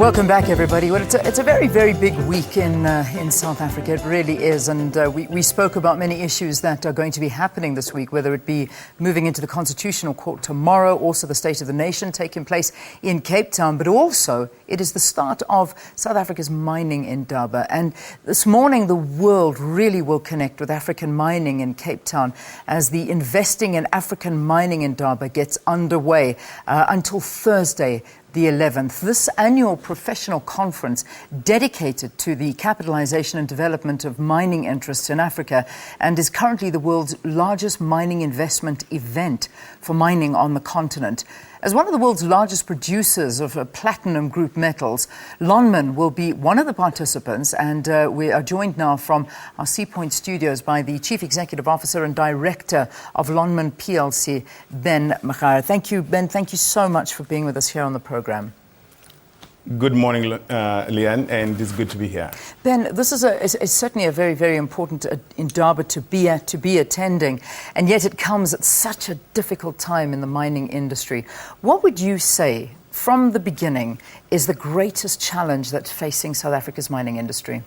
Welcome back, everybody. Well, it's a very, very big week in South Africa. It really is. And we spoke about many issues that are going to be happening this week, whether it be moving into the Constitutional Court tomorrow, also the State of the Nation taking place in Cape Town, but also it is the start of South Africa's Mining Indaba. And this morning, the world really will connect with African mining in Cape Town as the Investing in African Mining Indaba gets underway until Thursday, the 11th. This annual professional conference dedicated to the capitalisation and development of mining interests in Africa and is currently the world's largest mining investment event for mining on the continent. As one of the world's largest producers of platinum group metals, Lonmin will be one of the participants, and we are joined now from our Seapoint studios by the Chief Executive Officer and Director of Lonmin PLC, Ben Magara. Thank you, Ben. Thank you so much for being with us here on the program. Good morning, Leanne, and it's good to be here. Ben, this is certainly a very, very important Indaba to be attending, and yet it comes at such a difficult time in the mining industry. What would you say, from the beginning, is the greatest challenge that's facing South Africa's mining industry?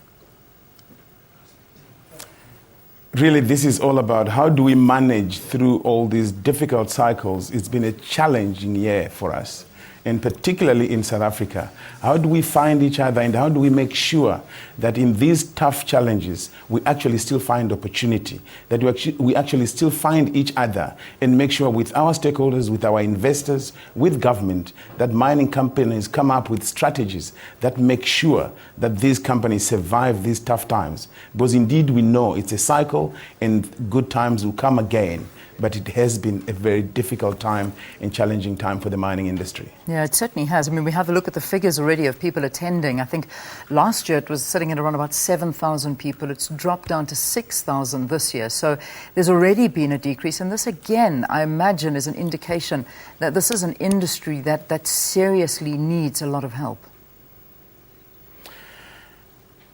Really, this is all about how do we manage through all these difficult cycles. It's been a challenging year for us, and particularly in South Africa. How do we find each other, and how do we make sure that in these tough challenges, we actually still find opportunity, that we actually still find each other and make sure with our stakeholders, with our investors, with government, that mining companies come up with strategies that make sure that these companies survive these tough times. Because indeed we know it's a cycle and good times will come again. But it has been a very difficult time and challenging time for the mining industry. Yeah, it certainly has. I mean, we have a look at the figures already of people attending. I think last year it was sitting at around about 7,000 people. It's dropped down to 6,000 this year. So there's already been a decrease. And this, again, I imagine is an indication that this is an industry that seriously needs a lot of help.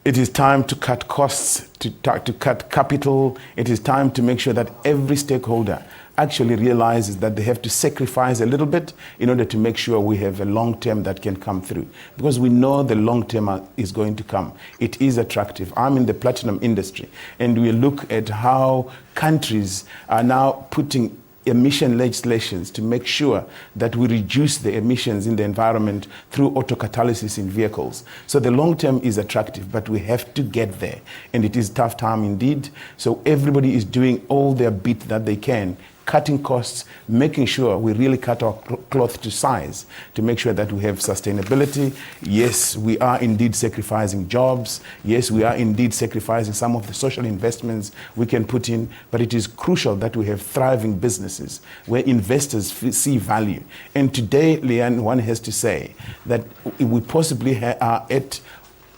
It is time to cut costs, to cut capital. It is time to make sure that every stakeholder actually realizes that they have to sacrifice a little bit in order to make sure we have a long term that can come through. Because we know the long term is going to come. It is attractive. I'm in the platinum industry, and we look at how countries are now putting emission legislations to make sure that we reduce the emissions in the environment through autocatalysis in vehicles. So the long term is attractive, but we have to get there. And it is a tough time indeed. So everybody is doing all their bit that they can, cutting costs, making sure we really cut our cloth to size to make sure that we have sustainability. Yes, we are indeed sacrificing jobs. Yes, we are indeed sacrificing some of the social investments we can put in, but it is crucial that we have thriving businesses where investors see value. And today, Leanne, one has to say that we possibly are at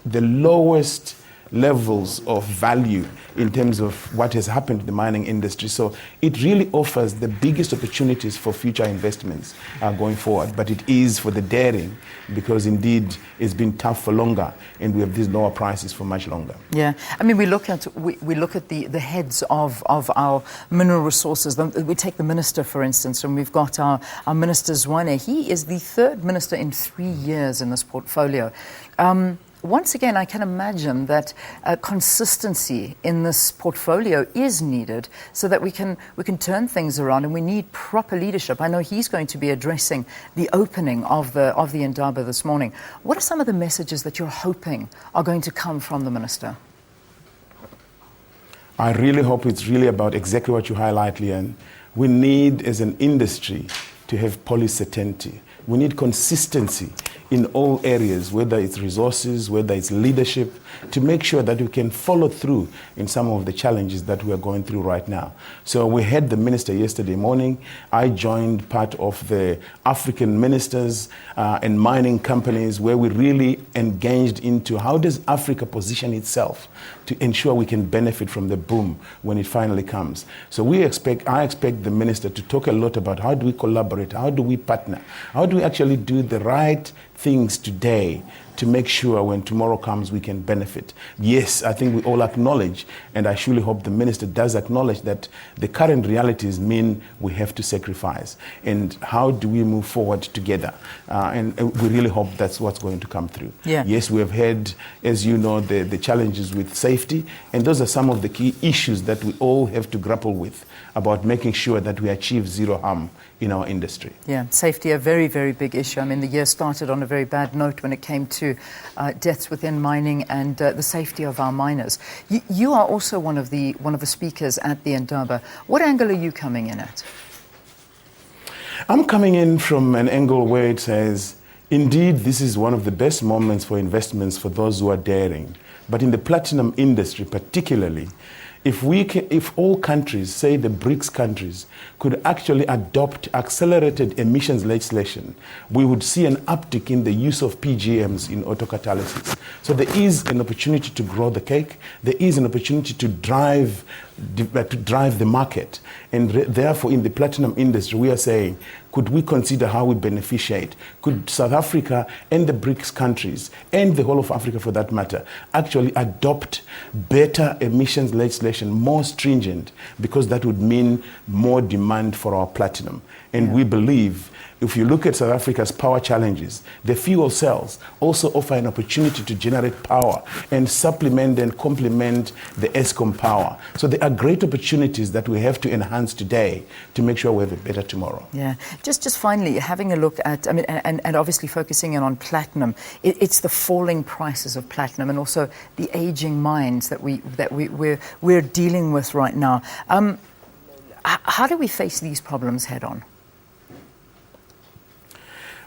the lowest levels of value in terms of what has happened in the mining industry. So it really offers the biggest opportunities for future investments going forward. But it is for the daring, because indeed it's been tough for longer and we have these lower prices for much longer. Yeah, I mean, we look at the heads of our mineral resources. We take the minister, for instance, and we've got our Minister Zwane. He is the third minister in 3 years in this portfolio. Once again, I can imagine that consistency in this portfolio is needed so that we can turn things around, and we need proper leadership. I know he's going to be addressing the opening of the Indaba this morning. What are some of the messages that you're hoping are going to come from the minister? I really hope it's really about exactly what you highlight, Leanne. We need, as an industry, to have policy certainty. We need consistency in all areas, whether it's resources, whether it's leadership, to make sure that we can follow through in some of the challenges that we are going through right now. So we had the minister yesterday morning. I joined part of the African ministers and mining companies, where we really engaged into how does Africa position itself to ensure we can benefit from the boom when it finally comes. So I expect the minister to talk a lot about how do we collaborate, how do we partner, how do we actually do the right things today to make sure when tomorrow comes we can benefit. Yes, I think we all acknowledge, and I surely hope the minister does acknowledge, that the current realities mean we have to sacrifice. And how do we move forward together? And we really hope that's what's going to come through. Yeah. Yes, we have had, as you know, the challenges with safety, and those are some of the key issues that we all have to grapple with about making sure that we achieve zero harm in our industry. Yeah, safety, a very, very big issue. I mean, the year started on a very bad note when it came to deaths within mining and the safety of our miners. You are also one of the speakers at the Indaba. What angle are you coming in at? I'm coming in from an angle where it says, indeed, this is one of the best moments for investments for those who are daring. But in the platinum industry particularly, if all countries, say the BRICS countries, could actually adopt accelerated emissions legislation, we would see an uptick in the use of PGMs in autocatalysis. So there is an opportunity to grow the cake. There is an opportunity to drive the market. And therefore, in the platinum industry, we are saying, could we consider how we beneficiate? Could South Africa and the BRICS countries, and the whole of Africa for that matter, actually adopt better emissions legislation, more stringent, because that would mean more demand for our platinum. And we believe, if you look at South Africa's power challenges, the fuel cells also offer an opportunity to generate power and supplement and complement the ESCOM power. So there are great opportunities that we have to enhance today to make sure we have a better tomorrow. Yeah. Just finally, having a look at, I mean, and obviously focusing in on platinum, it's the falling prices of platinum and also the aging mines that we're dealing with right now. How do we face these problems head on?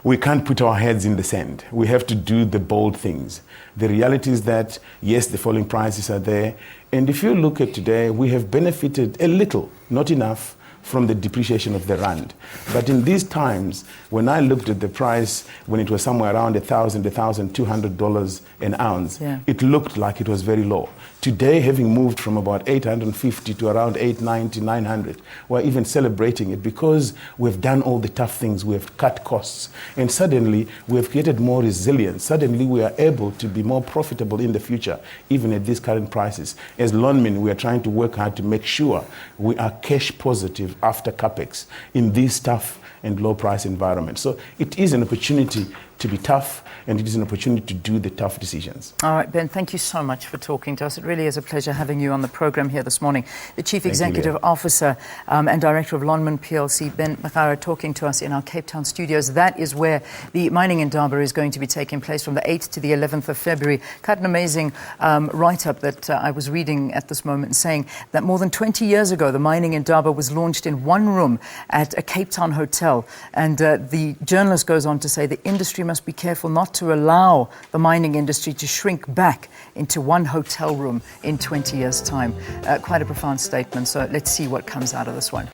We can't put our heads in the sand. We have to do the bold things. The reality is that, yes, the falling prices are there. And if you look at today, we have benefited a little, not enough, from the depreciation of the rand. But in these times, when I looked at the price, when it was somewhere around $1,000, $1,200 an ounce, it looked like it was very low. Today, having moved from about 850 to around 890, 900, we're even celebrating it because we've done all the tough things. We have cut costs. And suddenly, we have created more resilience. Suddenly, we are able to be more profitable in the future, even at these current prices. As Lonmin, we are trying to work hard to make sure we are cash positive after capex in this tough and low price environment. So it is an opportunity to be tough, and it is an opportunity to do the tough decisions. All right, Ben, thank you so much for talking to us. It really is a pleasure having you on the program here this morning. The Chief Executive Officer and Director of Lonmin PLC, Ben Magara, talking to us in our Cape Town studios. That is where the Mining Indaba is going to be taking place from the 8th to the 11th of February. Quite an amazing write-up that I was reading at this moment, saying that more than 20 years ago, the Mining Indaba was launched in one room at a Cape Town hotel. And the journalist goes on to say the industry must be careful not to allow the mining industry to shrink back into one hotel room in 20 years' time. Quite a profound statement. So let's see what comes out of this one.